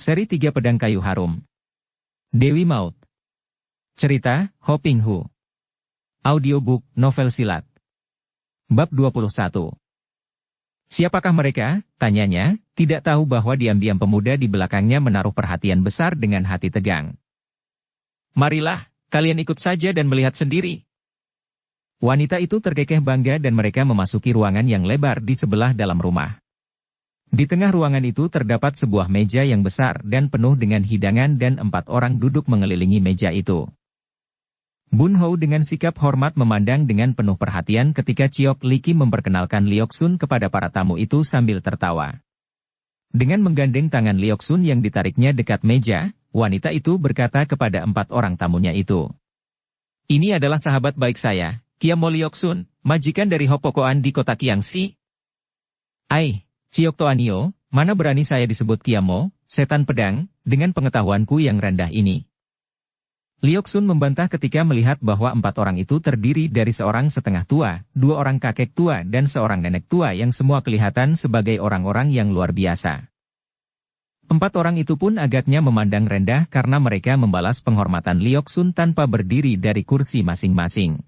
Seri 3 Pedang Kayu Harum. Dewi Maut. Cerita, Ho Ping Hu. Audiobook, novel silat. Bab 21. Siapakah mereka? Tanyanya, tidak tahu bahwa diam-diam pemuda di belakangnya menaruh perhatian besar dengan hati tegang. Marilah, kalian ikut saja dan melihat sendiri. Wanita itu terkekeh bangga dan mereka memasuki ruangan yang lebar di sebelah dalam rumah. Di tengah ruangan itu terdapat sebuah meja yang besar dan penuh dengan hidangan dan 4 orang duduk mengelilingi meja itu. Bun Hou dengan sikap hormat memandang dengan penuh perhatian ketika Ciok Li Kim memperkenalkan Liok Sun kepada para tamu itu sambil tertawa. Dengan menggandeng tangan Liok Sun yang ditariknya dekat meja, wanita itu berkata kepada 4 orang tamunya itu. Ini adalah sahabat baik saya, Kiamo Liok Sun, majikan dari Hopokoan di kota Kiangsi. Ai, Ciok Toanio, mana berani saya disebut Kiamo, setan pedang, dengan pengetahuanku yang rendah ini. Liok Sun membantah ketika melihat bahwa 4 orang itu terdiri dari seorang setengah tua, 2 orang kakek tua dan seorang nenek tua yang semua kelihatan sebagai orang-orang yang luar biasa. 4 orang itu pun agaknya memandang rendah karena mereka membalas penghormatan Liok Sun tanpa berdiri dari kursi masing-masing.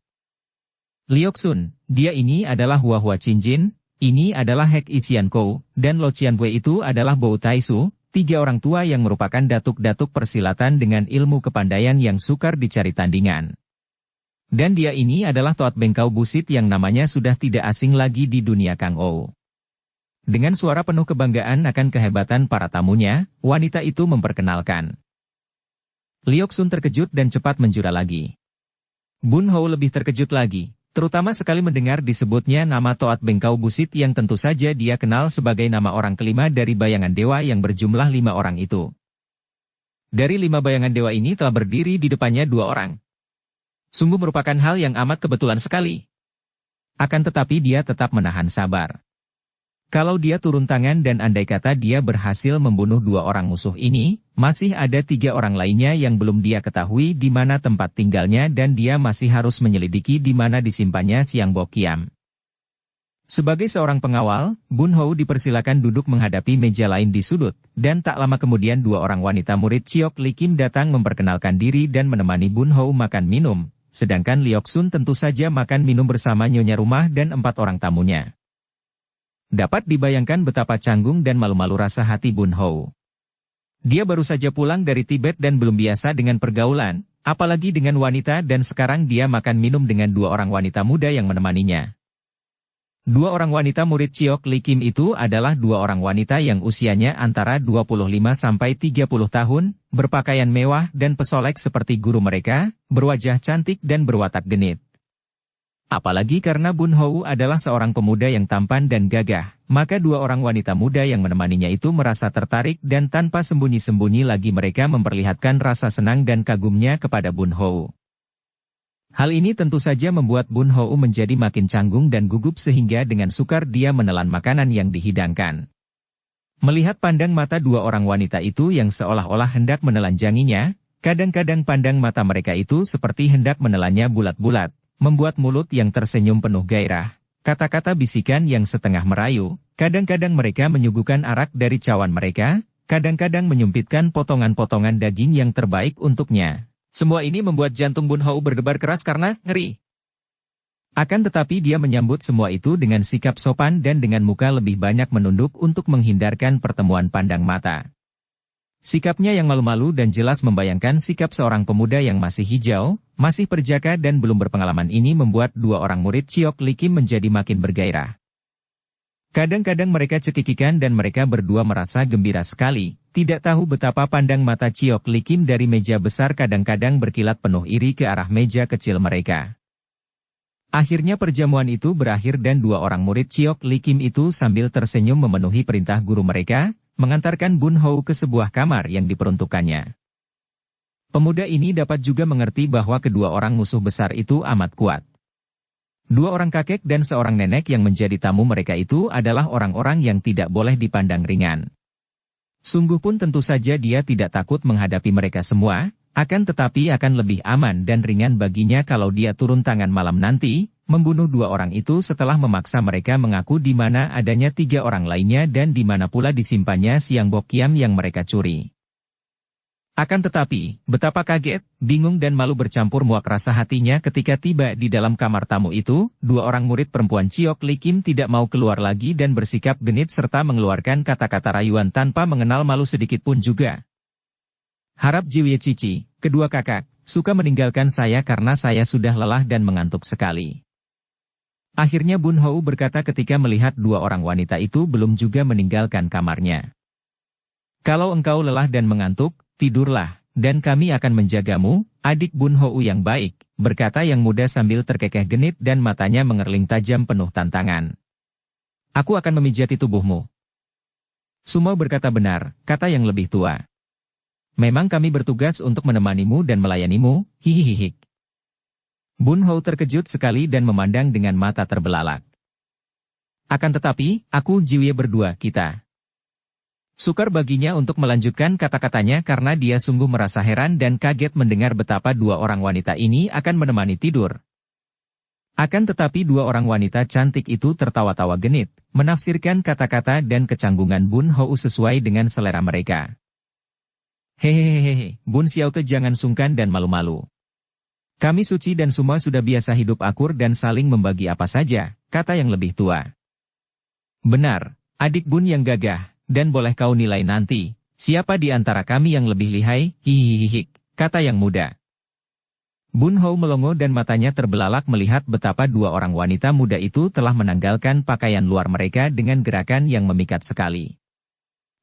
Liok Sun, dia ini adalah Hua Hua Cinjin, ini adalah Hek Isian Kou, dan Lo Chian Wei itu adalah Bo Taisu, 3 orang tua yang merupakan datuk-datuk persilatan dengan ilmu kepandaian yang sukar dicari tandingan. Dan dia ini adalah Toat Bengkau Busit yang namanya sudah tidak asing lagi di dunia Kang Ou. Dengan suara penuh kebanggaan akan kehebatan para tamunya, wanita itu memperkenalkan. Liok Sun terkejut dan cepat menjura lagi. Bun Hou lebih terkejut lagi, terutama sekali mendengar disebutnya nama Toat Bengkau Busit yang tentu saja dia kenal sebagai nama orang kelima dari bayangan dewa yang berjumlah 5 orang itu. Dari 5 bayangan dewa ini telah berdiri di depannya 2 orang. Sungguh merupakan hal yang amat kebetulan sekali. Akan tetapi dia tetap menahan sabar. Kalau dia turun tangan dan andai kata dia berhasil membunuh 2 orang musuh ini, masih ada 3 orang lainnya yang belum dia ketahui di mana tempat tinggalnya dan dia masih harus menyelidiki di mana disimpannya Siang Bo Kiam. Sebagai seorang pengawal, Bun Hou dipersilakan duduk menghadapi meja lain di sudut, dan tak lama kemudian 2 orang wanita murid Ciok Li Kim datang memperkenalkan diri dan menemani Bun Hou makan minum, sedangkan Liok Sun tentu saja makan minum bersama nyonya rumah dan 4 orang tamunya. Dapat dibayangkan betapa canggung dan malu-malu rasa hati Bun Hou. Dia baru saja pulang dari Tibet dan belum biasa dengan pergaulan, apalagi dengan wanita dan sekarang dia makan minum dengan 2 orang wanita muda yang menemaninya. 2 orang wanita murid Ciok Li Kim itu adalah 2 orang wanita yang usianya antara 25 sampai 30 tahun, berpakaian mewah dan pesolek seperti guru mereka, berwajah cantik dan berwatak genit. Apalagi karena Bun Hou adalah seorang pemuda yang tampan dan gagah, maka 2 orang wanita muda yang menemaninya itu merasa tertarik dan tanpa sembunyi-sembunyi lagi mereka memperlihatkan rasa senang dan kagumnya kepada Bun Hou. Hal ini tentu saja membuat Bun Hou menjadi makin canggung dan gugup sehingga dengan sukar dia menelan makanan yang dihidangkan. Melihat pandang mata 2 orang wanita itu yang seolah-olah hendak menelanjanginya, kadang-kadang pandang mata mereka itu seperti hendak menelannya bulat-bulat. Membuat mulut yang tersenyum penuh gairah, kata-kata bisikan yang setengah merayu, kadang-kadang mereka menyuguhkan arak dari cawan mereka, kadang-kadang menyumpitkan potongan-potongan daging yang terbaik untuknya. Semua ini membuat jantung Bun Hou berdebar keras karena ngeri. Akan tetapi dia menyambut semua itu dengan sikap sopan dan dengan muka lebih banyak menunduk untuk menghindarkan pertemuan pandang mata. Sikapnya yang malu-malu dan jelas membayangkan sikap seorang pemuda yang masih hijau, masih perjaka dan belum berpengalaman ini membuat 2 orang murid Ciok Li Kim menjadi makin bergairah. Kadang-kadang mereka cekikikan dan mereka berdua merasa gembira sekali, tidak tahu betapa pandang mata Ciok Li Kim dari meja besar kadang-kadang berkilat penuh iri ke arah meja kecil mereka. Akhirnya perjamuan itu berakhir dan 2 orang murid Ciok Li Kim itu sambil tersenyum memenuhi perintah guru mereka, mengantarkan Bun Hou ke sebuah kamar yang diperuntukkannya. Pemuda ini dapat juga mengerti bahwa kedua orang musuh besar itu amat kuat. 2 orang kakek dan seorang nenek yang menjadi tamu mereka itu adalah orang-orang yang tidak boleh dipandang ringan. Sungguh pun tentu saja dia tidak takut menghadapi mereka semua, akan tetapi akan lebih aman dan ringan baginya kalau dia turun tangan malam nanti, membunuh 2 orang itu setelah memaksa mereka mengaku di mana adanya 3 orang lainnya dan di mana pula disimpannya Siang Bo Kiam yang mereka curi. Akan tetapi, betapa kaget, bingung dan malu bercampur muak rasa hatinya ketika tiba di dalam kamar tamu itu, dua orang murid perempuan Ciok Li Kim tidak mau keluar lagi dan bersikap genit serta mengeluarkan kata-kata rayuan tanpa mengenal malu sedikit pun juga. Harap Jiwie Cici, kedua kakak, suka meninggalkan saya karena saya sudah lelah dan mengantuk sekali. Akhirnya Bun Hou berkata ketika melihat dua orang wanita itu belum juga meninggalkan kamarnya. Kalau engkau lelah dan mengantuk, tidurlah, dan kami akan menjagamu, adik Bun Hou yang baik, berkata yang muda sambil terkekeh genit dan matanya mengerling tajam penuh tantangan. Aku akan memijati tubuhmu. Sumo berkata benar, kata yang lebih tua. Memang kami bertugas untuk menemanimu dan melayanimu, hihihihi. Bun Hou terkejut sekali dan memandang dengan mata terbelalak. Akan tetapi, aku Jiwie berdua kita. Sukar baginya untuk melanjutkan kata-katanya karena dia sungguh merasa heran dan kaget mendengar betapa dua orang wanita ini akan menemani tidur. Akan tetapi dua orang wanita cantik itu tertawa-tawa genit, menafsirkan kata-kata dan kecanggungan Bun Hou sesuai dengan selera mereka. Hehehehe, Bun Xiaote jangan sungkan dan malu-malu. Kami Suci dan semua sudah biasa hidup akur dan saling membagi apa saja, kata yang lebih tua. Benar, adik Bun yang gagah. Dan boleh kau nilai nanti, siapa di antara kami yang lebih lihai, hihihihi, kata yang muda. Bun Hou melongo dan matanya terbelalak melihat betapa dua orang wanita muda itu telah menanggalkan pakaian luar mereka dengan gerakan yang memikat sekali.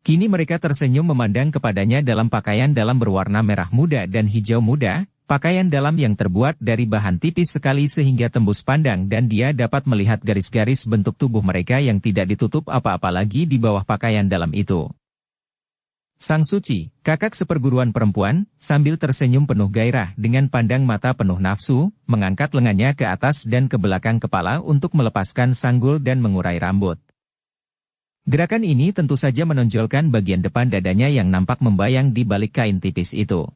Kini mereka tersenyum memandang kepadanya dalam pakaian dalam berwarna merah muda dan hijau muda, pakaian dalam yang terbuat dari bahan tipis sekali sehingga tembus pandang dan dia dapat melihat garis-garis bentuk tubuh mereka yang tidak ditutup apa-apa lagi di bawah pakaian dalam itu. Sang Suci, kakak seperguruan perempuan, sambil tersenyum penuh gairah dengan pandang mata penuh nafsu, mengangkat lengannya ke atas dan ke belakang kepala untuk melepaskan sanggul dan mengurai rambut. Gerakan ini tentu saja menonjolkan bagian depan dadanya yang nampak membayang di balik kain tipis itu.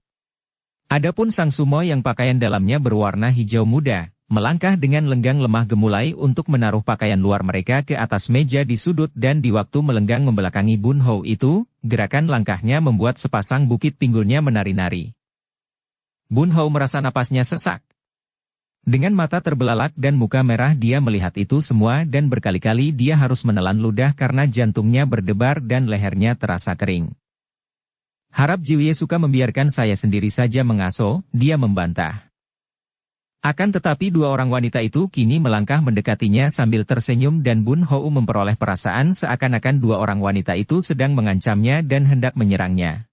Adapun sang sumo yang pakaian dalamnya berwarna hijau muda, melangkah dengan lenggang lemah gemulai untuk menaruh pakaian luar mereka ke atas meja di sudut dan di waktu melenggang membelakangi Bun Hou itu, gerakan langkahnya membuat sepasang bukit pinggulnya menari-nari. Bun Hou merasa napasnya sesak. Dengan mata terbelalak dan muka merah dia melihat itu semua dan berkali-kali dia harus menelan ludah karena jantungnya berdebar dan lehernya terasa kering. Harap Jiwie suka membiarkan saya sendiri saja mengasuh, dia membantah. Akan tetapi dua orang wanita itu kini melangkah mendekatinya sambil tersenyum dan Bun Hou memperoleh perasaan seakan-akan dua orang wanita itu sedang mengancamnya dan hendak menyerangnya.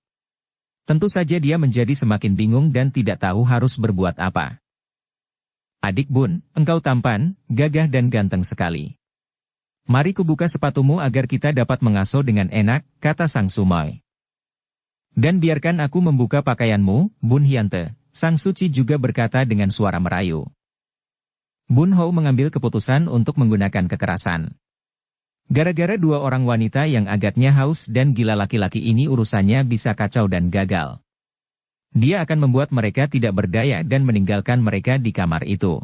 Tentu saja dia menjadi semakin bingung dan tidak tahu harus berbuat apa. Adik Bun, engkau tampan, gagah dan ganteng sekali. Mari kubuka sepatumu agar kita dapat mengasuh dengan enak, kata sang Sumoy. Dan biarkan aku membuka pakaianmu, Bun Hyante, sang Suci juga berkata dengan suara merayu. Bun Hou mengambil keputusan untuk menggunakan kekerasan. Gara-gara dua orang wanita yang agaknya haus dan gila laki-laki ini urusannya bisa kacau dan gagal. Dia akan membuat mereka tidak berdaya dan meninggalkan mereka di kamar itu.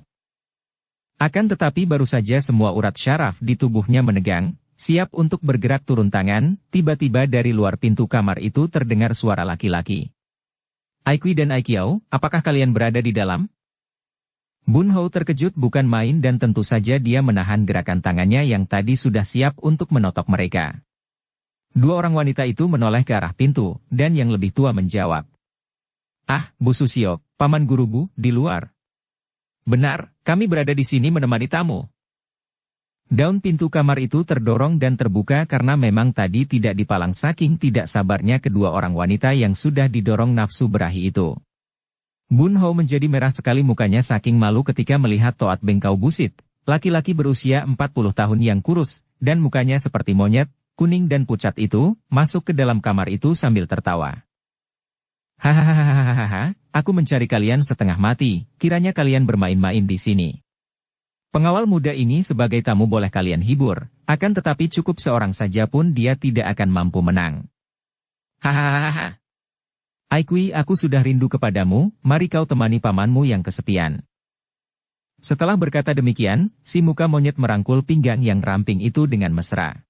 Akan tetapi baru saja semua urat syaraf di tubuhnya menegang, siap untuk bergerak turun tangan, tiba-tiba dari luar pintu kamar itu terdengar suara laki-laki. Aikui dan Aikiao, apakah kalian berada di dalam? Bun Hou terkejut bukan main dan tentu saja dia menahan gerakan tangannya yang tadi sudah siap untuk menotok mereka. Dua orang wanita itu menoleh ke arah pintu, dan yang lebih tua menjawab. Ah, Bu Susiok, paman gurubu, di luar. Benar, kami berada di sini menemani tamu. Daun pintu kamar itu terdorong dan terbuka karena memang tadi tidak dipalang saking tidak sabarnya kedua orang wanita yang sudah didorong nafsu berahi itu. Bun Hou menjadi merah sekali mukanya saking malu ketika melihat Toat Bengkau Busit, laki-laki berusia 40 tahun yang kurus, dan mukanya seperti monyet, kuning dan pucat itu, masuk ke dalam kamar itu sambil tertawa. Hahaha, aku mencari kalian setengah mati, kiranya kalian bermain-main di sini. Pengawal muda ini sebagai tamu boleh kalian hibur, akan tetapi cukup seorang saja pun dia tidak akan mampu menang. Hahaha. Aikui, aku sudah rindu kepadamu, mari kau temani pamanmu yang kesepian. Setelah berkata demikian, si muka monyet merangkul pinggang yang ramping itu dengan mesra.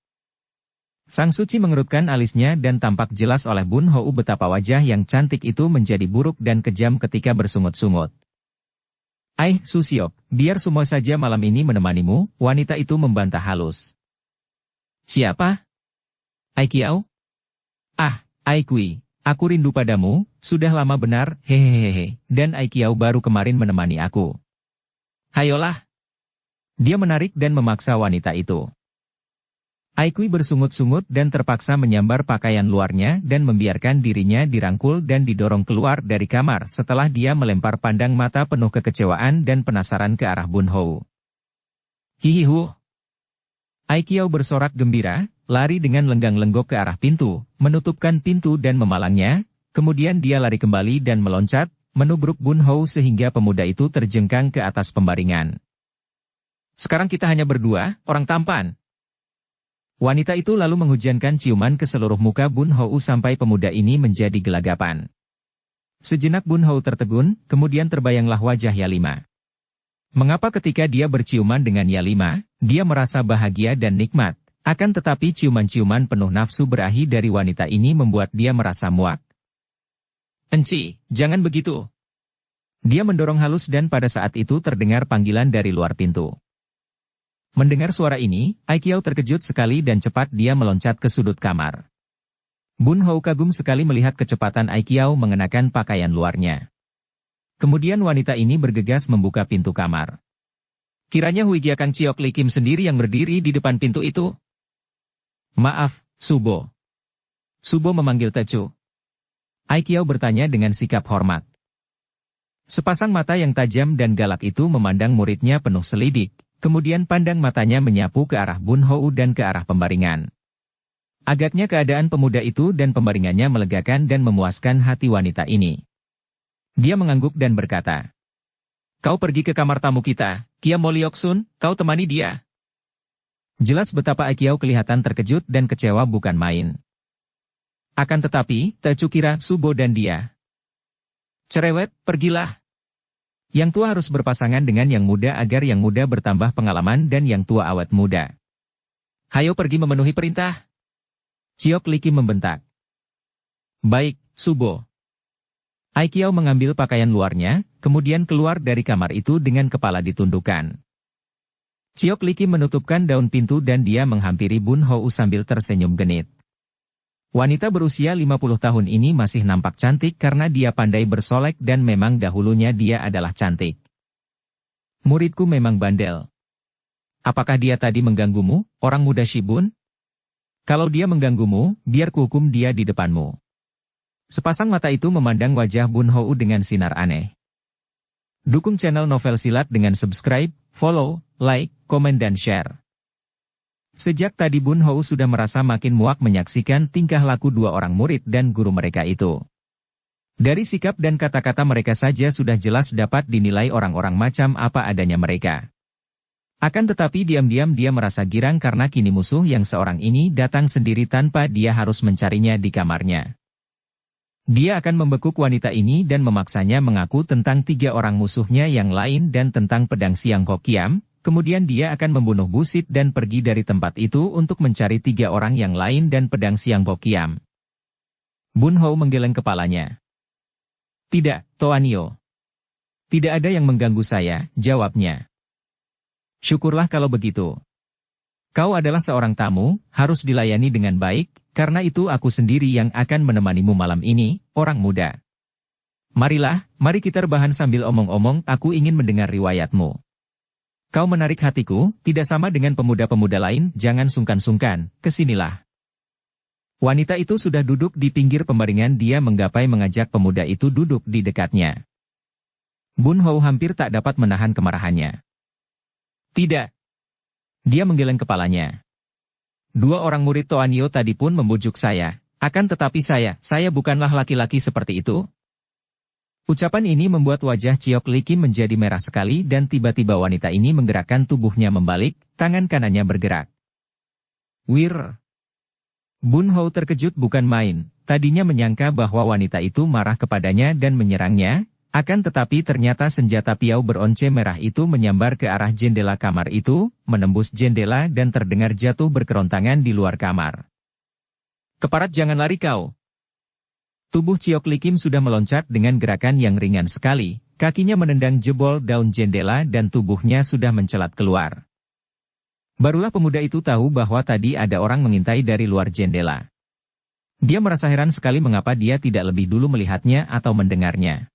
Sang Suci mengerutkan alisnya dan tampak jelas oleh Bun Hou betapa wajah yang cantik itu menjadi buruk dan kejam ketika bersungut-sungut. Susiok, biar semua saja malam ini menemanimu, wanita itu membantah halus. Siapa? Ai Kiao? Ai Kui, aku rindu padamu, sudah lama benar, hehehehe, dan Ai Kiao baru kemarin menemani aku. Hayolah. Dia menarik dan memaksa wanita itu. Ai Kui bersungut-sungut dan terpaksa menyambar pakaian luarnya dan membiarkan dirinya dirangkul dan didorong keluar dari kamar setelah dia melempar pandang mata penuh kekecewaan dan penasaran ke arah Bun Hou. Hihihu. Ai Kiao bersorak gembira, lari dengan lenggang-lenggok ke arah pintu, menutupkan pintu dan memalangnya, kemudian dia lari kembali dan meloncat, menubruk Bun Hou sehingga pemuda itu terjengkang ke atas pembaringan. Sekarang kita hanya berdua, orang tampan. Wanita itu lalu menghujankan ciuman ke seluruh muka Bun Hou sampai pemuda ini menjadi gelagapan. Sejenak Bun Hou tertegun, kemudian terbayanglah wajah Yalima. Mengapa ketika dia berciuman dengan Yalima, dia merasa bahagia dan nikmat, akan tetapi ciuman-ciuman penuh nafsu berahi dari wanita ini membuat dia merasa muak. Enci, jangan begitu. Dia mendorong halus dan pada saat itu terdengar panggilan dari luar pintu. Mendengar suara ini, Ai Kiao terkejut sekali dan cepat dia meloncat ke sudut kamar. Bun Hou kagum sekali melihat kecepatan Ai Kiao mengenakan pakaian luarnya. Kemudian wanita ini bergegas membuka pintu kamar. Kiranya Huigia Kang Ciok Li Kim sendiri yang berdiri di depan pintu itu. Maaf, Subo. Subo memanggil Tecu. Ai Kiao bertanya dengan sikap hormat. Sepasang mata yang tajam dan galak itu memandang muridnya penuh selidik, kemudian pandang matanya menyapu ke arah Bun Hou dan ke arah pembaringan. Agaknya keadaan pemuda itu dan pembaringannya melegakan dan memuaskan hati wanita ini. Dia mengangguk dan berkata, "Kau pergi ke kamar tamu kita, Kia Molioksun, kau temani dia." Jelas betapa Ai Kiao kelihatan terkejut dan kecewa bukan main. Akan tetapi, Tecu kira Subo dan dia. Cerewet, pergilah. Yang tua harus berpasangan dengan yang muda agar yang muda bertambah pengalaman dan yang tua awet muda. Hayo pergi memenuhi perintah. Ciok Li Kim membentak. Baik, Subo. Ai Kiao mengambil pakaian luarnya, kemudian keluar dari kamar itu dengan kepala ditundukkan. Ciok Li Kim menutupkan daun pintu dan dia menghampiri Bun Hou sambil tersenyum genit. Wanita berusia 50 tahun ini masih nampak cantik karena dia pandai bersolek dan memang dahulunya dia adalah cantik. Muridku memang bandel. Apakah dia tadi mengganggumu, orang muda Shibun? Kalau dia mengganggumu, biar kuhukum dia di depanmu. Sepasang mata itu memandang wajah Bun Hou dengan sinar aneh. Dukung channel Novel Silat dengan subscribe, follow, like, komen dan share. Sejak tadi Bun Hou sudah merasa makin muak menyaksikan tingkah laku dua orang murid dan guru mereka itu. Dari sikap dan kata-kata mereka saja sudah jelas dapat dinilai orang-orang macam apa adanya mereka. Akan tetapi diam-diam dia merasa girang karena kini musuh yang seorang ini datang sendiri tanpa dia harus mencarinya di kamarnya. Dia akan membekuk wanita ini dan memaksanya mengaku tentang tiga orang musuhnya yang lain dan tentang pedang Siang Hokiam, kemudian dia akan membunuh Busit dan pergi dari tempat itu untuk mencari tiga orang yang lain dan pedang Siang Hokiam. Bun Hou menggeleng kepalanya. Tidak, Toanio. Tidak ada yang mengganggu saya, jawabnya. Syukurlah kalau begitu. Kau adalah seorang tamu, harus dilayani dengan baik, karena itu aku sendiri yang akan menemanimu malam ini, orang muda. Marilah, mari kita rebahan sambil omong-omong, aku ingin mendengar riwayatmu. Kau menarik hatiku, tidak sama dengan pemuda-pemuda lain, jangan sungkan-sungkan, kesinilah. Wanita itu sudah duduk di pinggir pembaringan, dia menggapai mengajak pemuda itu duduk di dekatnya. Bun Hou hampir tak dapat menahan kemarahannya. Tidak. Dia menggeleng kepalanya. Dua orang murid Toanio tadi pun membujuk saya, akan tetapi saya bukanlah laki-laki seperti itu. Ucapan ini membuat wajah Ciok Li Kim menjadi merah sekali dan tiba-tiba wanita ini menggerakkan tubuhnya membalik, tangan kanannya bergerak. Wir. Bun Hou terkejut bukan main, tadinya menyangka bahwa wanita itu marah kepadanya dan menyerangnya, akan tetapi ternyata senjata piau beronce merah itu menyambar ke arah jendela kamar itu, menembus jendela dan terdengar jatuh berkerontangan di luar kamar. Keparat jangan lari kau. Tubuh Ciok Likim sudah meloncat dengan gerakan yang ringan sekali, kakinya menendang jebol daun jendela dan tubuhnya sudah mencelat keluar. Barulah pemuda itu tahu bahwa tadi ada orang mengintai dari luar jendela. Dia merasa heran sekali mengapa dia tidak lebih dulu melihatnya atau mendengarnya.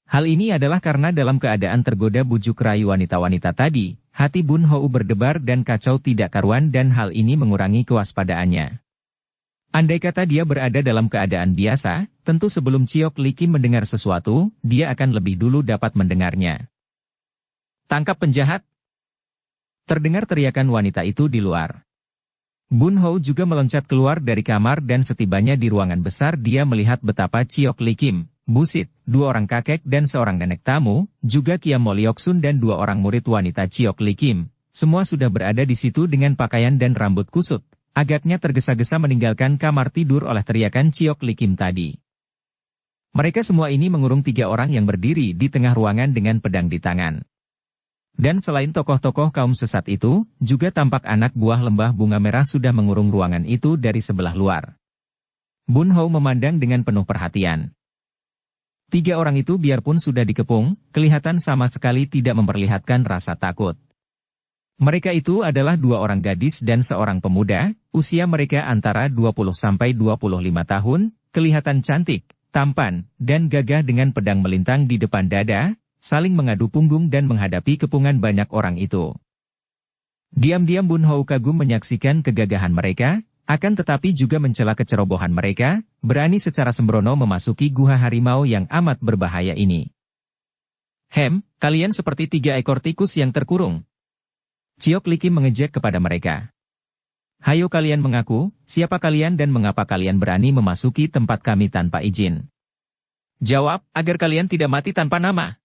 Hal ini adalah karena dalam keadaan tergoda bujuk rayu wanita-wanita tadi, hati Bun Hou berdebar dan kacau tidak karuan dan hal ini mengurangi kewaspadaannya. Andai kata dia berada dalam keadaan biasa, tentu sebelum Ciok Likim mendengar sesuatu, dia akan lebih dulu dapat mendengarnya. Tangkap penjahat! Terdengar teriakan wanita itu di luar. Bun Hou juga meloncat keluar dari kamar dan setibanya di ruangan besar dia melihat betapa Ciok Likim, Busit, 2 orang kakek dan seorang nenek tamu, juga Kiam Molioksun dan 2 orang murid wanita Ciok Likim, semua sudah berada di situ dengan pakaian dan rambut kusut. Agaknya tergesa-gesa meninggalkan kamar tidur oleh teriakan Ciok Likim tadi. Mereka semua ini mengurung 3 orang yang berdiri di tengah ruangan dengan pedang di tangan. Dan selain tokoh-tokoh kaum sesat itu, juga tampak anak buah lembah bunga merah sudah mengurung ruangan itu dari sebelah luar. Bun Hou memandang dengan penuh perhatian. 3 orang itu biarpun sudah dikepung, kelihatan sama sekali tidak memperlihatkan rasa takut. Mereka itu adalah 2 orang gadis dan seorang pemuda, usia mereka antara 20 sampai 25 tahun, kelihatan cantik, tampan, dan gagah dengan pedang melintang di depan dada, saling mengadu punggung dan menghadapi kepungan banyak orang itu. Diam-diam Bun Hou kagum menyaksikan kegagahan mereka, akan tetapi juga mencela kecerobohan mereka, berani secara sembrono memasuki guha harimau yang amat berbahaya ini. Kalian seperti 3 ekor tikus yang terkurung. Ciok Likim mengejek kepada mereka. Hayo kalian mengaku, siapa kalian dan mengapa kalian berani memasuki tempat kami tanpa izin? Jawab, agar kalian tidak mati tanpa nama.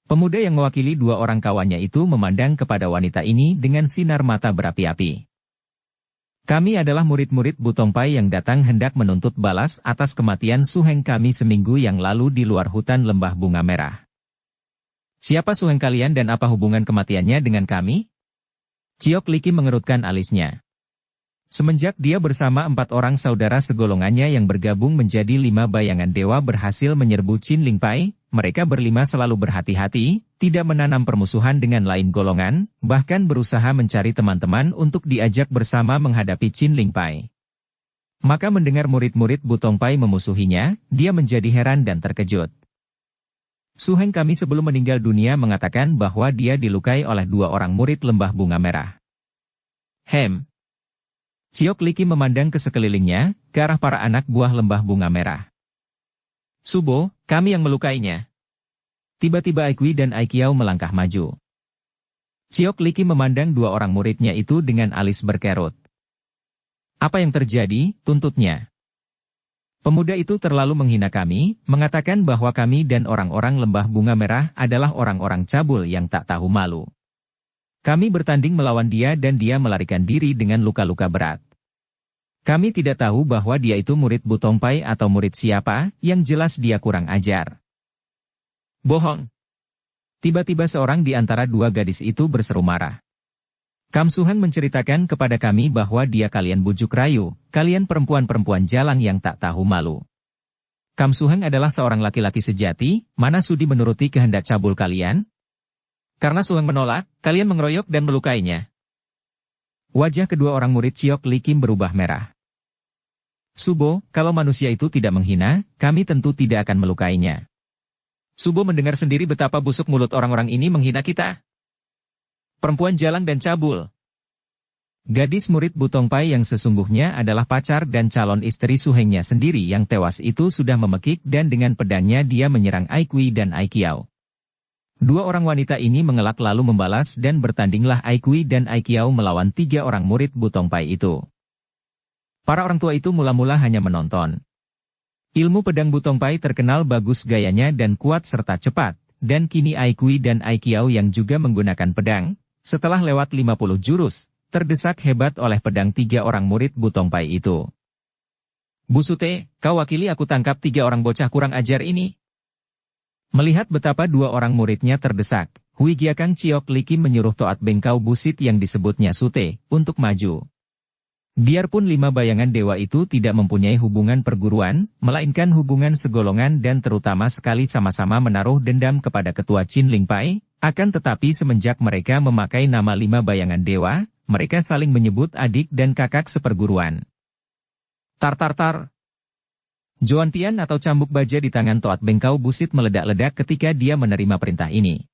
Pemuda yang mewakili 2 orang kawannya itu memandang kepada wanita ini dengan sinar mata berapi-api. Kami adalah murid-murid Butongpai yang datang hendak menuntut balas atas kematian suheng kami seminggu yang lalu di luar hutan lembah bunga merah. Siapa suheng kalian dan apa hubungan kematiannya dengan kami? Ciok Likim mengerutkan alisnya. Semenjak dia bersama 4 orang saudara segolongannya yang bergabung menjadi 5 bayangan dewa berhasil menyerbu Qin Ling Pai, mereka berlima selalu berhati-hati, tidak menanam permusuhan dengan lain golongan, bahkan berusaha mencari teman-teman untuk diajak bersama menghadapi Qin Ling Pai. Maka mendengar murid-murid Butongpai memusuhinya, dia menjadi heran dan terkejut. Suheng kami sebelum meninggal dunia mengatakan bahwa dia dilukai oleh 2 orang murid lembah bunga merah. Ciok Likim memandang ke sekelilingnya, ke arah para anak buah lembah bunga merah. Subo, kami yang melukainya. Tiba-tiba Aikui dan Aikiao melangkah maju. Ciok Likim memandang 2 orang muridnya itu dengan alis berkerut. Apa yang terjadi, tuntutnya. Pemuda itu terlalu menghina kami, mengatakan bahwa kami dan orang-orang lembah bunga merah adalah orang-orang cabul yang tak tahu malu. Kami bertanding melawan dia dan dia melarikan diri dengan luka-luka berat. Kami tidak tahu bahwa dia itu murid Butongpai atau murid siapa, yang jelas dia kurang ajar. Bohong. Tiba-tiba seorang di antara 2 gadis itu berseru marah. Kam Suheng menceritakan kepada kami bahwa dia kalian bujuk rayu, kalian perempuan-perempuan jalang yang tak tahu malu. Kam Suheng adalah seorang laki-laki sejati, mana sudi menuruti kehendak cabul kalian? Karena Suheng menolak, kalian mengeroyok dan melukainya. Wajah kedua orang murid Ciok Likim berubah merah. Subo, kalau manusia itu tidak menghina, kami tentu tidak akan melukainya. Subo mendengar sendiri betapa busuk mulut orang-orang ini menghina kita. Perempuan jalang dan cabul. Gadis murid Butongpai yang sesungguhnya adalah pacar dan calon istri suhengnya sendiri yang tewas itu sudah memekik dan dengan pedangnya dia menyerang Aikui dan Aikiao. 2 orang wanita ini mengelak lalu membalas dan bertandinglah Aikui dan Aikiao melawan 3 orang murid Butongpai itu. Para orang tua itu mula-mula hanya menonton. Ilmu pedang Butongpai terkenal bagus gayanya dan kuat serta cepat, dan kini Aikui dan Aikiao yang juga menggunakan pedang, setelah lewat 50 jurus, terdesak hebat oleh pedang 3 orang murid Butongpai itu. Busute, kau wakili aku tangkap 3 orang bocah kurang ajar ini. Melihat betapa 2 orang muridnya terdesak, Hui Giakang Ciok Likim menyuruh Toat Bengkau Busit yang disebutnya Sute, untuk maju. Biarpun 5 bayangan dewa itu tidak mempunyai hubungan perguruan, melainkan hubungan segolongan dan terutama sekali sama-sama menaruh dendam kepada ketua Qin Ling Pai, akan tetapi semenjak mereka memakai nama 5 bayangan dewa, mereka saling menyebut adik dan kakak seperguruan. Tar. Joan Tian atau cambuk baja di tangan Toat Bengkau Busit meledak-ledak ketika dia menerima perintah ini.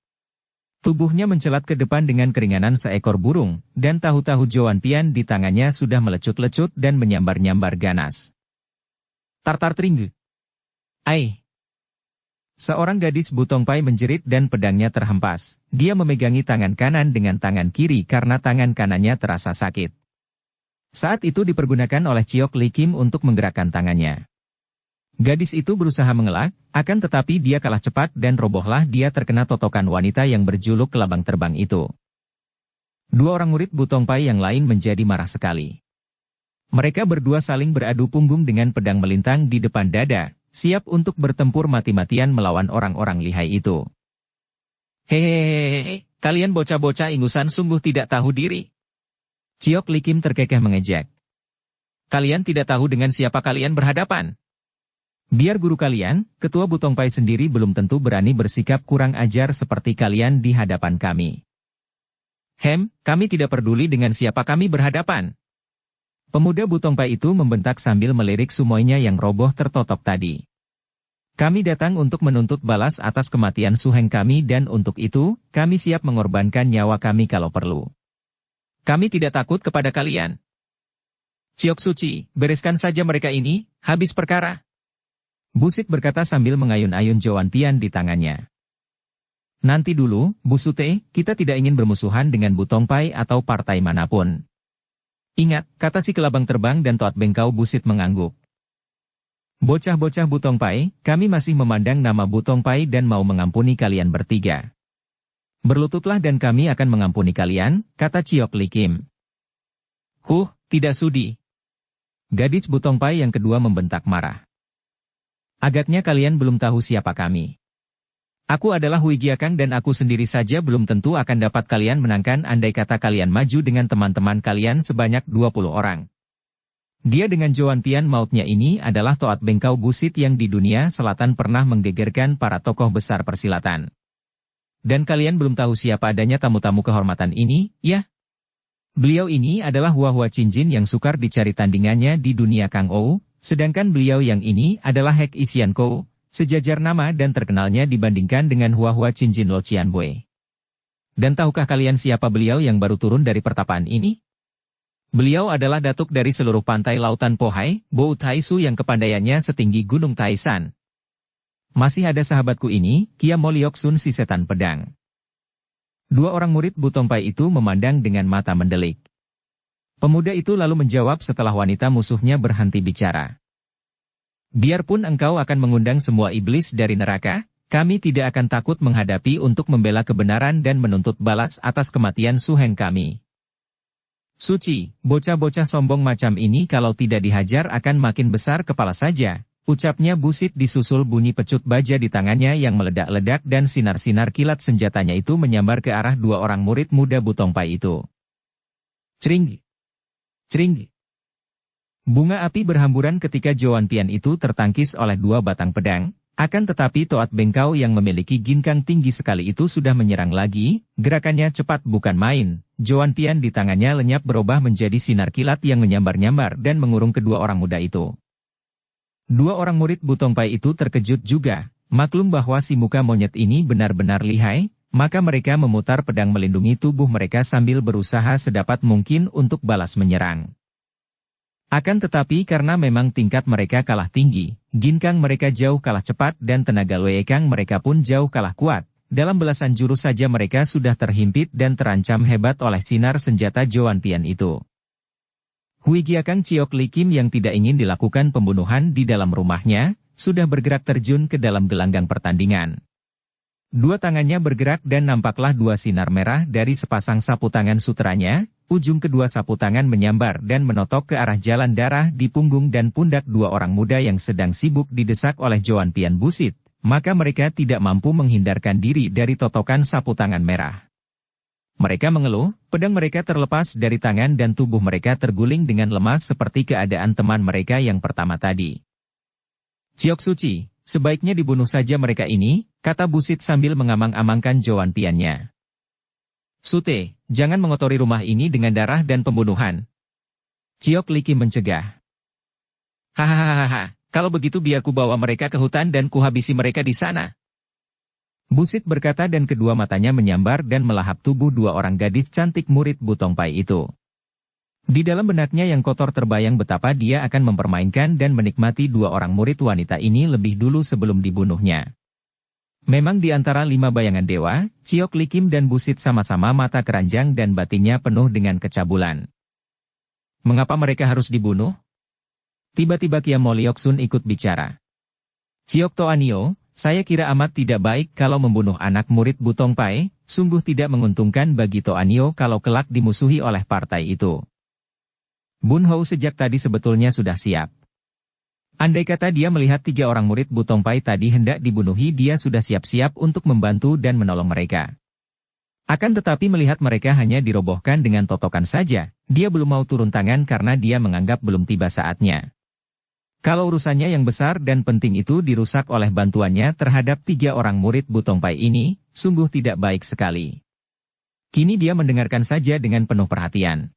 Tubuhnya mencelat ke depan dengan keringanan seekor burung, dan tahu-tahu Joan Tian di tangannya sudah melecut-lecut dan menyambar-nyambar ganas. Tartar tringge. Ai! Seorang gadis Butong Pai menjerit dan pedangnya terhempas. Dia memegangi tangan kanan dengan tangan kiri karena tangan kanannya terasa sakit. Saat itu dipergunakan oleh Ciok Li Kim untuk menggerakkan tangannya. Gadis itu berusaha mengelak, akan tetapi dia kalah cepat dan robohlah dia terkena totokan wanita yang berjuluk kelabang terbang itu. 2 orang murid Butong Pai yang lain menjadi marah sekali. Mereka berdua saling beradu punggung dengan pedang melintang di depan dada, siap untuk bertempur mati-matian melawan orang-orang lihai itu. Hehehe, kalian bocah-bocah ingusan sungguh tidak tahu diri. Ciok Li Kim terkekeh mengejek. Kalian tidak tahu dengan siapa kalian berhadapan. Biar guru kalian, ketua Butong Pai sendiri belum tentu berani bersikap kurang ajar seperti kalian di hadapan kami. Kami tidak peduli dengan siapa kami berhadapan. Pemuda Butong Pai itu membentak sambil melirik sumoinya yang roboh tertotok tadi. Kami datang untuk menuntut balas atas kematian suheng kami dan untuk itu, kami siap mengorbankan nyawa kami kalau perlu. Kami tidak takut kepada kalian. Ciok Suci, bereskan saja mereka ini, habis perkara. Busit berkata sambil mengayun-ayun Joan Tian di tangannya. Nanti dulu, Bu Sute, kita tidak ingin bermusuhan dengan Butong Pai atau partai manapun. Ingat, kata si kelabang terbang dan Toat Bengkau Busit mengangguk. Bocah-bocah Butong Pai, kami masih memandang nama Butong Pai dan mau mengampuni kalian bertiga. Berlututlah dan kami akan mengampuni kalian, kata Ciok Li Kim. Tidak sudi. Gadis Butong Pai yang kedua membentak marah. Agaknya kalian belum tahu siapa kami. Aku adalah Hui Giakang dan aku sendiri saja belum tentu akan dapat kalian menangkan andai kata kalian maju dengan teman-teman kalian sebanyak 20 orang. Dia dengan Joan Tian mautnya ini adalah Toat Bengkau Busit yang di dunia selatan pernah menggegerkan para tokoh besar persilatan. Dan kalian belum tahu siapa adanya tamu-tamu kehormatan ini, ya? Beliau ini adalah Hua Cinjin yang sukar dicari tandingannya di dunia Kang Ou. Sedangkan beliau yang ini adalah Hek Isian Kou, sejajar nama dan terkenalnya dibandingkan dengan Hua Cinjin Lo Cian Bui. Dan tahukah kalian siapa beliau yang baru turun dari pertapaan ini? Beliau adalah datuk dari seluruh pantai lautan Pohai, Bo Taisu yang kepandaiannya setinggi Gunung Taisan. Masih ada sahabatku ini, Kia Mo Liok Sun si setan pedang. 2 orang murid Butong Pai itu memandang dengan mata mendelik. Pemuda itu lalu menjawab setelah wanita musuhnya berhenti bicara. Biarpun engkau akan mengundang semua iblis dari neraka, kami tidak akan takut menghadapi untuk membela kebenaran dan menuntut balas atas kematian suheng kami. Suci, bocah-bocah sombong macam ini kalau tidak dihajar akan makin besar kepala saja, ucapnya Busit disusul bunyi pecut baja di tangannya yang meledak-ledak dan sinar-sinar kilat senjatanya itu menyambar ke arah 2 orang murid muda Butong Pai itu. Cring! Cring! Bunga api berhamburan ketika Joan Tian itu tertangkis oleh 2 batang pedang, akan tetapi Toat Bengkau yang memiliki ginkang tinggi sekali itu sudah menyerang lagi, gerakannya cepat bukan main, Joan Tian di tangannya lenyap berubah menjadi sinar kilat yang menyambar-nyambar dan mengurung kedua orang muda itu. 2 orang murid Butong Pai itu terkejut juga, maklum bahwa si muka monyet ini benar-benar lihai, maka mereka memutar pedang melindungi tubuh mereka sambil berusaha sedapat mungkin untuk balas menyerang. Akan tetapi karena memang tingkat mereka kalah tinggi, ginkang mereka jauh kalah cepat dan tenaga luekang mereka pun jauh kalah kuat, dalam belasan jurus saja mereka sudah terhimpit dan terancam hebat oleh sinar senjata Joan Tian itu. Hui Giakang Ciok Li Kim yang tidak ingin dilakukan pembunuhan di dalam rumahnya, sudah bergerak terjun ke dalam gelanggang pertandingan. 2 tangannya bergerak dan nampaklah 2 sinar merah dari sepasang sapu tangan sutranya, ujung kedua sapu tangan menyambar dan menotok ke arah jalan darah di punggung dan pundak 2 orang muda yang sedang sibuk didesak oleh Joan Tian Busit, maka mereka tidak mampu menghindarkan diri dari totokan sapu tangan merah. Mereka mengeluh, pedang mereka terlepas dari tangan dan tubuh mereka terguling dengan lemas seperti keadaan teman mereka yang pertama tadi. Ciok Suci, sebaiknya dibunuh saja mereka ini, kata Busit sambil mengamang-amangkan Joan Piannya. Sute, jangan mengotori rumah ini dengan darah dan pembunuhan. Ciok Likim mencegah. Hahaha, kalau begitu biar ku bawa mereka ke hutan dan kuhabisi mereka di sana. Busit berkata dan kedua matanya menyambar dan melahap tubuh dua orang gadis cantik murid Butongpai itu. Di dalam benaknya yang kotor terbayang betapa dia akan mempermainkan dan menikmati dua orang murid wanita ini lebih dulu sebelum dibunuhnya. Memang di antara 5 bayangan dewa, Ciok Likim dan Busit sama-sama mata keranjang dan batinnya penuh dengan kecabulan. Mengapa mereka harus dibunuh? Tiba-tiba Kiam Molioksun ikut bicara. Ciok Toanio, saya kira amat tidak baik kalau membunuh anak murid Butongpai, sungguh tidak menguntungkan bagi Toanio kalau kelak dimusuhi oleh partai itu. Bun Hou sejak tadi sebetulnya sudah siap. Andai kata dia melihat 3 orang murid Butongpai tadi hendak dibunuhi, dia sudah siap-siap untuk membantu dan menolong mereka. Akan tetapi melihat mereka hanya dirobohkan dengan totokan saja, dia belum mau turun tangan karena dia menganggap belum tiba saatnya. Kalau urusannya yang besar dan penting itu dirusak oleh bantuannya terhadap 3 orang murid Butongpai ini, sungguh tidak baik sekali. Kini dia mendengarkan saja dengan penuh perhatian.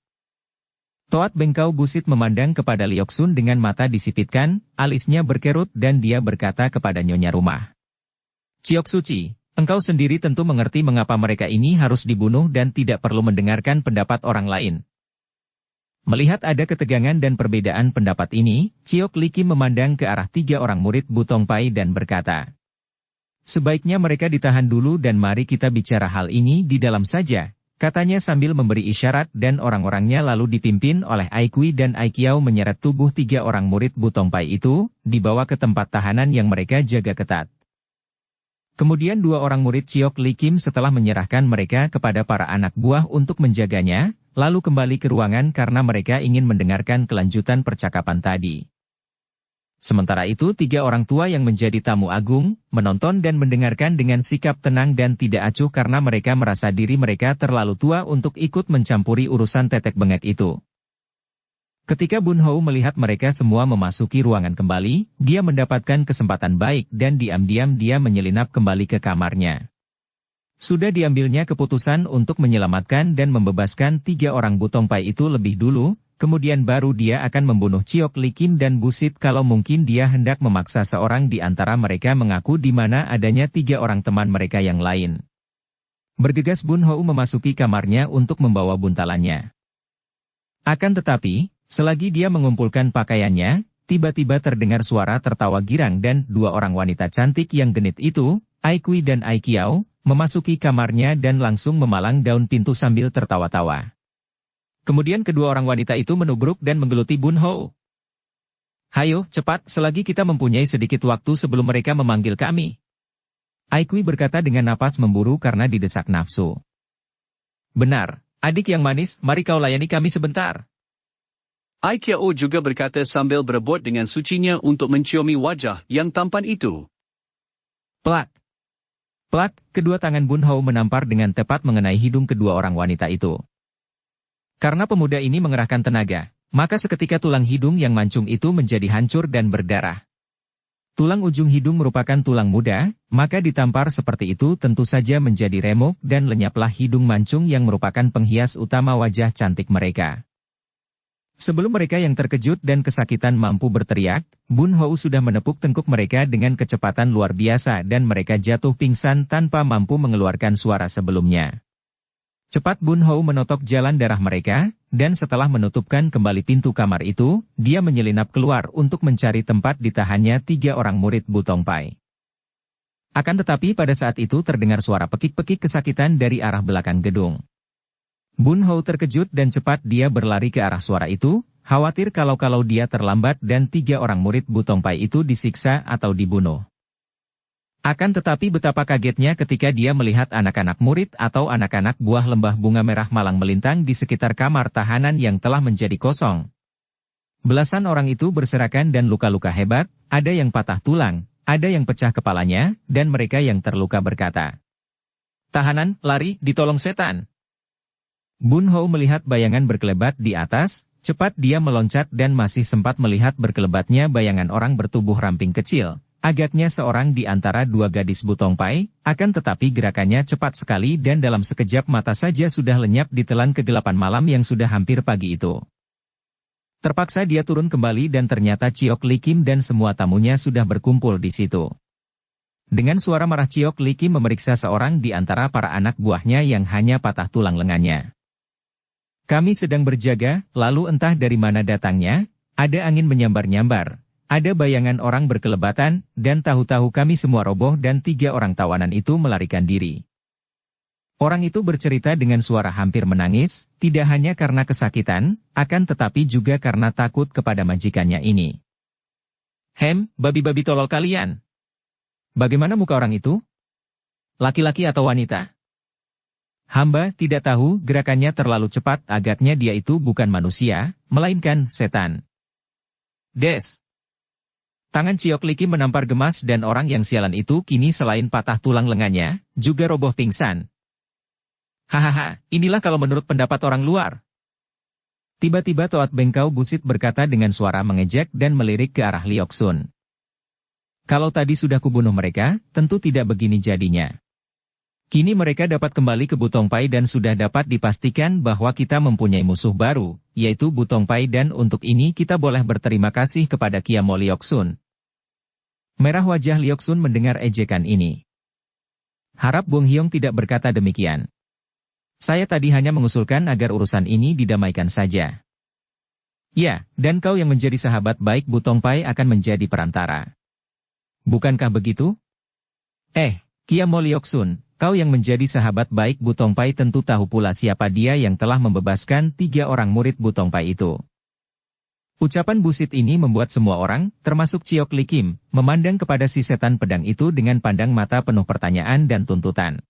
Toat Bengkau Busit memandang kepada Lioksun dengan mata disipitkan, alisnya berkerut dan dia berkata kepada nyonya rumah. Ciok Suci, engkau sendiri tentu mengerti mengapa mereka ini harus dibunuh dan tidak perlu mendengarkan pendapat orang lain. Melihat ada ketegangan dan perbedaan pendapat ini, Ciok Likim memandang ke arah 3 orang murid Butongpai dan berkata, sebaiknya mereka ditahan dulu dan mari kita bicara hal ini di dalam saja, katanya sambil memberi isyarat dan orang-orangnya lalu dipimpin oleh Aikui dan Aikiao menyeret tubuh 3 orang murid Butongpai itu, dibawa ke tempat tahanan yang mereka jaga ketat. Kemudian 2 orang murid Ciok Likim setelah menyerahkan mereka kepada para anak buah untuk menjaganya, lalu kembali ke ruangan karena mereka ingin mendengarkan kelanjutan percakapan tadi. Sementara itu 3 orang tua yang menjadi tamu agung, menonton dan mendengarkan dengan sikap tenang dan tidak acuh karena mereka merasa diri mereka terlalu tua untuk ikut mencampuri urusan tetek bengek itu. Ketika Bun Hou melihat mereka semua memasuki ruangan kembali, dia mendapatkan kesempatan baik dan diam-diam dia menyelinap kembali ke kamarnya. Sudah diambilnya keputusan untuk menyelamatkan dan membebaskan 3 orang Butongpai itu lebih dulu, kemudian baru dia akan membunuh Ciok Likim dan Busit kalau mungkin dia hendak memaksa seorang di antara mereka mengaku di mana adanya 3 orang teman mereka yang lain. Bergegas Bun Hou memasuki kamarnya untuk membawa buntalannya. Akan tetapi, selagi dia mengumpulkan pakaiannya, tiba-tiba terdengar suara tertawa girang dan 2 orang wanita cantik yang genit itu, Aikui dan Aikiao, memasuki kamarnya dan langsung memalang daun pintu sambil tertawa-tawa. Kemudian kedua orang wanita itu menubruk dan menggeluti Bun Hou. Hayo, cepat, selagi kita mempunyai sedikit waktu sebelum mereka memanggil kami. Aikui berkata dengan napas memburu karena didesak nafsu. Benar, adik yang manis, mari kau layani kami sebentar. Aikiao juga berkata sambil berebut dengan sucinya untuk menciumi wajah yang tampan itu. Plak. Plak, kedua tangan Bun Hou menampar dengan tepat mengenai hidung kedua orang wanita itu. Karena pemuda ini mengerahkan tenaga, maka seketika tulang hidung yang mancung itu menjadi hancur dan berdarah. Tulang ujung hidung merupakan tulang muda, maka ditampar seperti itu tentu saja menjadi remuk dan lenyaplah hidung mancung yang merupakan penghias utama wajah cantik mereka. Sebelum mereka yang terkejut dan kesakitan mampu berteriak, Bun Hou sudah menepuk tengkuk mereka dengan kecepatan luar biasa dan mereka jatuh pingsan tanpa mampu mengeluarkan suara sebelumnya. Cepat Bun Hou menotok jalan darah mereka, dan setelah menutupkan kembali pintu kamar itu, dia menyelinap keluar untuk mencari tempat ditahannya 3 orang murid Butongpai. Akan tetapi pada saat itu terdengar suara pekik-pekik kesakitan dari arah belakang gedung. Bun Hou terkejut dan cepat dia berlari ke arah suara itu, khawatir kalau dia terlambat dan 3 orang murid Butongpai itu disiksa atau dibunuh. Akan tetapi betapa kagetnya ketika dia melihat anak-anak murid atau anak-anak buah lembah bunga merah malang melintang di sekitar kamar tahanan yang telah menjadi kosong. Belasan orang itu berserakan dan luka-luka hebat, ada yang patah tulang, ada yang pecah kepalanya, dan mereka yang terluka berkata, "Tahanan, lari, ditolong setan." Bun Hou melihat bayangan berkelebat di atas, cepat dia meloncat dan masih sempat melihat berkelebatnya bayangan orang bertubuh ramping kecil. Agaknya seorang di antara dua gadis Butong Pai, akan tetapi gerakannya cepat sekali dan dalam sekejap mata saja sudah lenyap di telan kegelapan malam yang sudah hampir pagi itu. Terpaksa dia turun kembali dan ternyata Ciok Li Kim dan semua tamunya sudah berkumpul di situ. Dengan suara marah Ciok Li Kim memeriksa seorang di antara para anak buahnya yang hanya patah tulang lengannya. Kami sedang berjaga, lalu entah dari mana datangnya, ada angin menyambar-nyambar. Ada bayangan orang berkelebatan, dan tahu-tahu kami semua roboh dan 3 orang tawanan itu melarikan diri. Orang itu bercerita dengan suara hampir menangis, tidak hanya karena kesakitan, akan tetapi juga karena takut kepada majikannya ini. Babi-babi tolol kalian. Bagaimana muka orang itu? Laki-laki atau wanita? Hamba tidak tahu, gerakannya terlalu cepat, agaknya dia itu bukan manusia, melainkan setan. Des! Tangan Ciok Li Kim menampar gemas dan orang yang sialan itu kini selain patah tulang lengannya, juga roboh pingsan. Hahaha, inilah kalau menurut pendapat orang luar. Tiba-tiba Toat Bengkau Busit berkata dengan suara mengejek dan melirik ke arah Liok Sun. Kalau tadi sudah kubunuh mereka, tentu tidak begini jadinya. Kini mereka dapat kembali ke Butong Pai dan sudah dapat dipastikan bahwa kita mempunyai musuh baru, yaitu Butong Pai dan untuk ini kita boleh berterima kasih kepada Kiamo Liok Sun. Merah wajah Liok Sun mendengar ejekan ini. Harap Bong Hyong tidak berkata demikian. Saya tadi hanya mengusulkan agar urusan ini didamaikan saja. Ya, dan kau yang menjadi sahabat baik Butong Pai akan menjadi perantara. Bukankah begitu? Kiamo Liok Sun, kau yang menjadi sahabat baik Butong Pai tentu tahu pula siapa dia yang telah membebaskan 3 orang murid Butong Pai itu. Ucapan busit ini membuat semua orang, termasuk Ciok Li Kim, memandang kepada si setan pedang itu dengan pandang mata penuh pertanyaan dan tuntutan.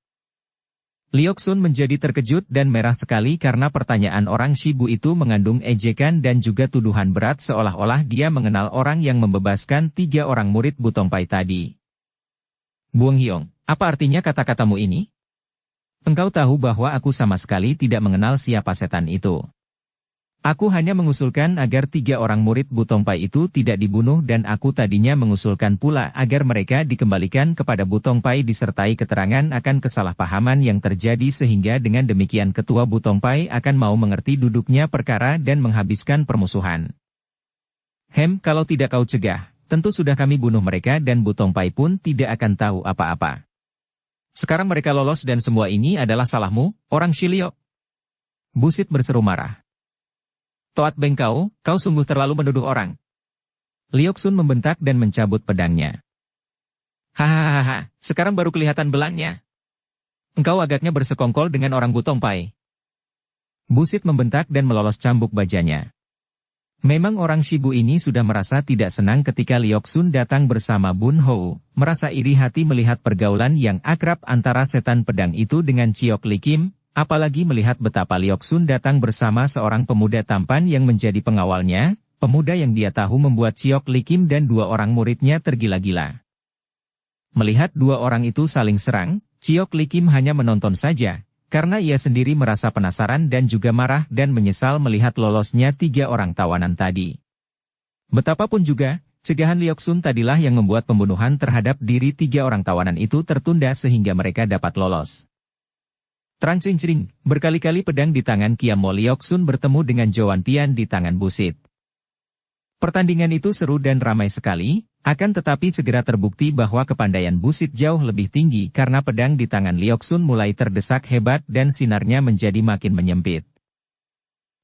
Liok Sun menjadi terkejut dan merah sekali karena pertanyaan orang Shibu itu mengandung ejekan dan juga tuduhan berat seolah-olah dia mengenal orang yang membebaskan 3 orang murid Butong Pai tadi. Buong Hyong, apa artinya kata-katamu ini? Engkau tahu bahwa aku sama sekali tidak mengenal siapa setan itu. Aku hanya mengusulkan agar 3 orang murid Butong Pai itu tidak dibunuh dan aku tadinya mengusulkan pula agar mereka dikembalikan kepada Butong Pai disertai keterangan akan kesalahpahaman yang terjadi sehingga dengan demikian ketua Butong Pai akan mau mengerti duduknya perkara dan menghabiskan permusuhan. Kalau tidak kau cegah, tentu sudah kami bunuh mereka dan Butong Pai pun tidak akan tahu apa-apa. Sekarang mereka lolos dan semua ini adalah salahmu, orang Shiliok. Busit berseru marah. Toat Bengkau, kau sungguh terlalu menuduh orang. Liok Sun membentak dan mencabut pedangnya. Hahaha, sekarang baru kelihatan belangnya. Engkau agaknya bersekongkol dengan orang Butong Pai. Busit membentak dan melolos cambuk bajanya. Memang orang Shibu ini sudah merasa tidak senang ketika Liok Sun datang bersama Bun Hou, merasa iri hati melihat pergaulan yang akrab antara setan pedang itu dengan Ciok Li Kim. Apalagi melihat betapa Liok Sun datang bersama seorang pemuda tampan yang menjadi pengawalnya, pemuda yang dia tahu membuat Ciok Li Kim dan 2 orang muridnya tergila-gila. Melihat 2 orang itu saling serang, Ciok Li Kim hanya menonton saja, karena ia sendiri merasa penasaran dan juga marah dan menyesal melihat lolosnya 3 orang tawanan tadi. Betapapun juga, cegahan Liok Sun tadilah yang membuat pembunuhan terhadap diri 3 orang tawanan itu tertunda sehingga mereka dapat lolos. Terang-cering, berkali-kali pedang di tangan Kiamo Liok Sun bertemu dengan Joan Pian di tangan Busit. Pertandingan itu seru dan ramai sekali, akan tetapi segera terbukti bahwa kepandaian Busit jauh lebih tinggi karena pedang di tangan Liok Sun mulai terdesak hebat dan sinarnya menjadi makin menyempit.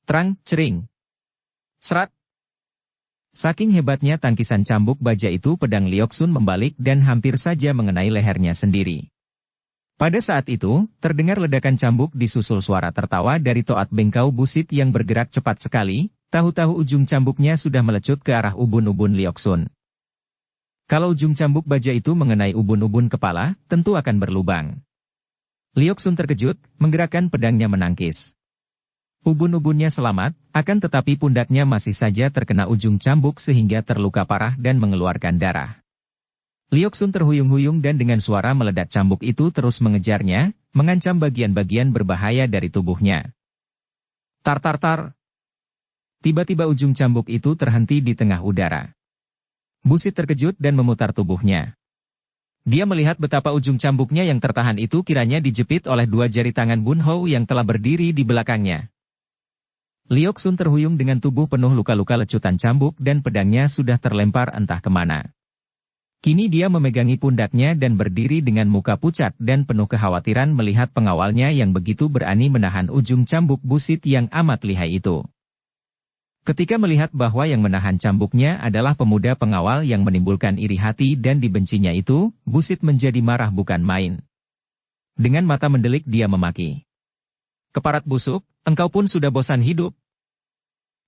Terang-cering. Serat. Saking hebatnya tangkisan cambuk baja itu pedang Liok Sun membalik dan hampir saja mengenai lehernya sendiri. Pada saat itu, terdengar ledakan cambuk disusul suara tertawa dari Toat Bengkau Busit yang bergerak cepat sekali, tahu-tahu ujung cambuknya sudah melecut ke arah ubun-ubun Liok Sun. Kalau ujung cambuk baja itu mengenai ubun-ubun kepala, tentu akan berlubang. Liok Sun terkejut, menggerakkan pedangnya menangkis. Ubun-ubunnya selamat, akan tetapi pundaknya masih saja terkena ujung cambuk sehingga terluka parah dan mengeluarkan darah. Liok Sun terhuyung-huyung dan dengan suara meledak cambuk itu terus mengejarnya, mengancam bagian-bagian berbahaya dari tubuhnya. Tar tar tar. Tiba-tiba ujung cambuk itu terhenti di tengah udara. Busit terkejut dan memutar tubuhnya. Dia melihat betapa ujung cambuknya yang tertahan itu kiranya dijepit oleh dua jari tangan Bun Hou yang telah berdiri di belakangnya. Liok Sun terhuyung dengan tubuh penuh luka-luka lecutan cambuk dan pedangnya sudah terlempar entah kemana. Kini dia memegangi pundaknya dan berdiri dengan muka pucat dan penuh kekhawatiran melihat pengawalnya yang begitu berani menahan ujung cambuk busit yang amat lihai itu. Ketika melihat bahwa yang menahan cambuknya adalah pemuda pengawal yang menimbulkan iri hati dan dibencinya itu, Busit menjadi marah bukan main. Dengan mata mendelik dia memaki. Keparat busuk, engkau pun sudah bosan hidup.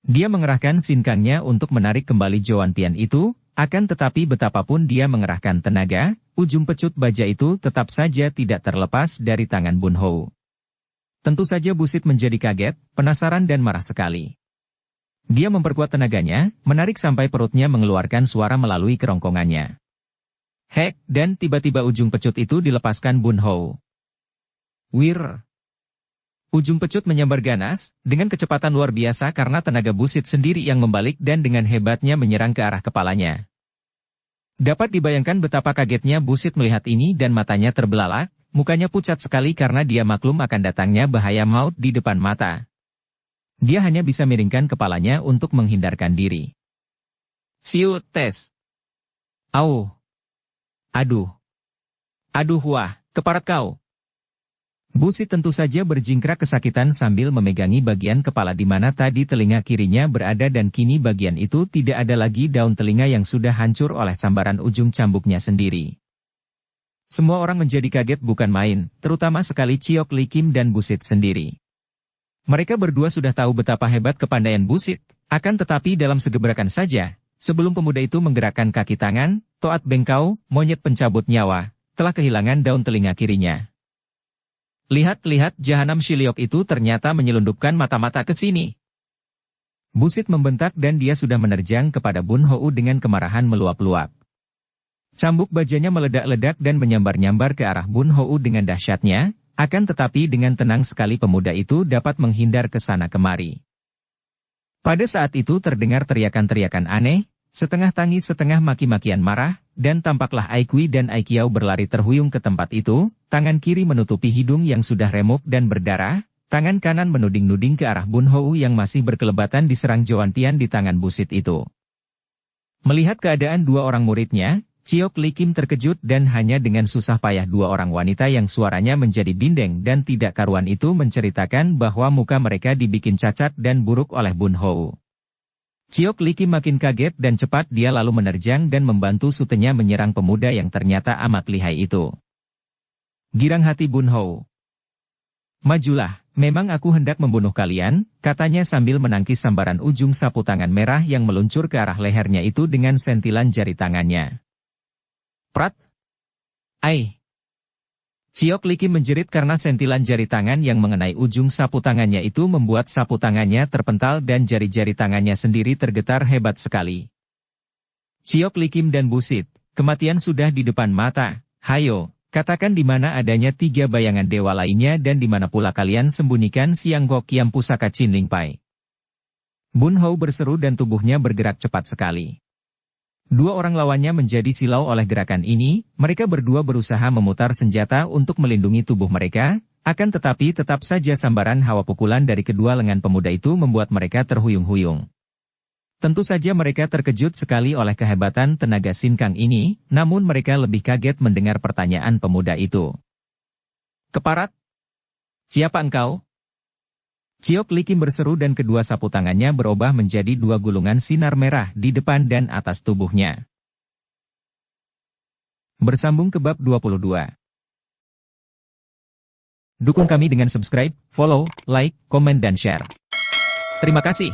Dia mengerahkan sinkangnya untuk menarik kembali Joan Pian itu, akan tetapi betapapun dia mengerahkan tenaga, ujung pecut baja itu tetap saja tidak terlepas dari tangan Bun Hou. Tentu saja Busit menjadi kaget, penasaran dan marah sekali. Dia memperkuat tenaganya, menarik sampai perutnya mengeluarkan suara melalui kerongkongannya. Hek, dan tiba-tiba ujung pecut itu dilepaskan Bun Hou. Wir. Ujung pecut menyambar ganas, dengan kecepatan luar biasa karena tenaga Busit sendiri yang membalik dan dengan hebatnya menyerang ke arah kepalanya. Dapat dibayangkan betapa kagetnya Busit melihat ini dan matanya terbelalak, mukanya pucat sekali karena dia maklum akan datangnya bahaya maut di depan mata. Dia hanya bisa miringkan kepalanya untuk menghindarkan diri. Siu, tes. Au. Aduh. Aduh wah, keparat kau. Busit tentu saja berjingkrak kesakitan sambil memegangi bagian kepala di mana tadi telinga kirinya berada dan kini bagian itu tidak ada lagi daun telinga yang sudah hancur oleh sambaran ujung cambuknya sendiri. Semua orang menjadi kaget bukan main, terutama sekali Ciok Li Kim dan Busit sendiri. Mereka berdua sudah tahu betapa hebat kepandaian Busit, akan tetapi dalam segebrakan saja, sebelum pemuda itu menggerakkan kaki tangan, Toat Bengkau, monyet pencabut nyawa, telah kehilangan daun telinga kirinya. Lihat-lihat jahanam Shiliok itu ternyata menyelundupkan mata-mata ke sini. Busit membentak dan dia sudah menerjang kepada Bun Hou dengan kemarahan meluap-luap. Cambuk bajanya meledak-ledak dan menyambar-nyambar ke arah Bun Hou dengan dahsyatnya. Akan tetapi dengan tenang sekali pemuda itu dapat menghindar ke sana kemari. Pada saat itu terdengar teriakan-teriakan aneh, setengah tangis setengah maki-makian marah, dan tampaklah Ai Kui dan Ai Kiao berlari terhuyung ke tempat itu, tangan kiri menutupi hidung yang sudah remuk dan berdarah, tangan kanan menuding-nuding ke arah Bun Hou yang masih berkelebatan diserang Joan Pian di tangan Busit itu. Melihat keadaan dua orang muridnya, Ciok Li Kim terkejut dan hanya dengan susah payah dua orang wanita yang suaranya menjadi bindeng dan tidak karuan itu menceritakan bahwa muka mereka dibikin cacat dan buruk oleh Bun Hou. Ciok Li Kim makin kaget dan cepat dia lalu menerjang dan membantu sutenya menyerang pemuda yang ternyata amat lihai itu. Girang hati Bun Hou. Majulah, memang aku hendak membunuh kalian, katanya sambil menangkis sambaran ujung sapu tangan merah yang meluncur ke arah lehernya itu dengan sentilan jari tangannya. Prat. Ai. Ciok Li Kim menjerit karena sentilan jari tangan yang mengenai ujung sapu tangannya itu membuat sapu tangannya terpental dan jari-jari tangannya sendiri tergetar hebat sekali. Ciok Li Kim dan Busit, kematian sudah di depan mata, hayo, katakan di mana adanya tiga bayangan dewa lainnya dan di mana pula kalian sembunyikan Siang Gok Kiam pusaka Chin Ling Pai. Bun Hou berseru dan tubuhnya bergerak cepat sekali. Dua orang lawannya menjadi silau oleh gerakan ini, mereka berdua berusaha memutar senjata untuk melindungi tubuh mereka, akan tetapi tetap saja sambaran hawa pukulan dari kedua lengan pemuda itu membuat mereka terhuyung-huyung. Tentu saja mereka terkejut sekali oleh kehebatan tenaga sinkang ini, namun mereka lebih kaget mendengar pertanyaan pemuda itu. Keparat? Siapa engkau? Ciok Li Kim berseru dan kedua sapu tangannya berubah menjadi dua gulungan sinar merah di depan dan atas tubuhnya. Bersambung ke bab 22. Dukung kami dengan subscribe, follow, like, komen dan share. Terima kasih.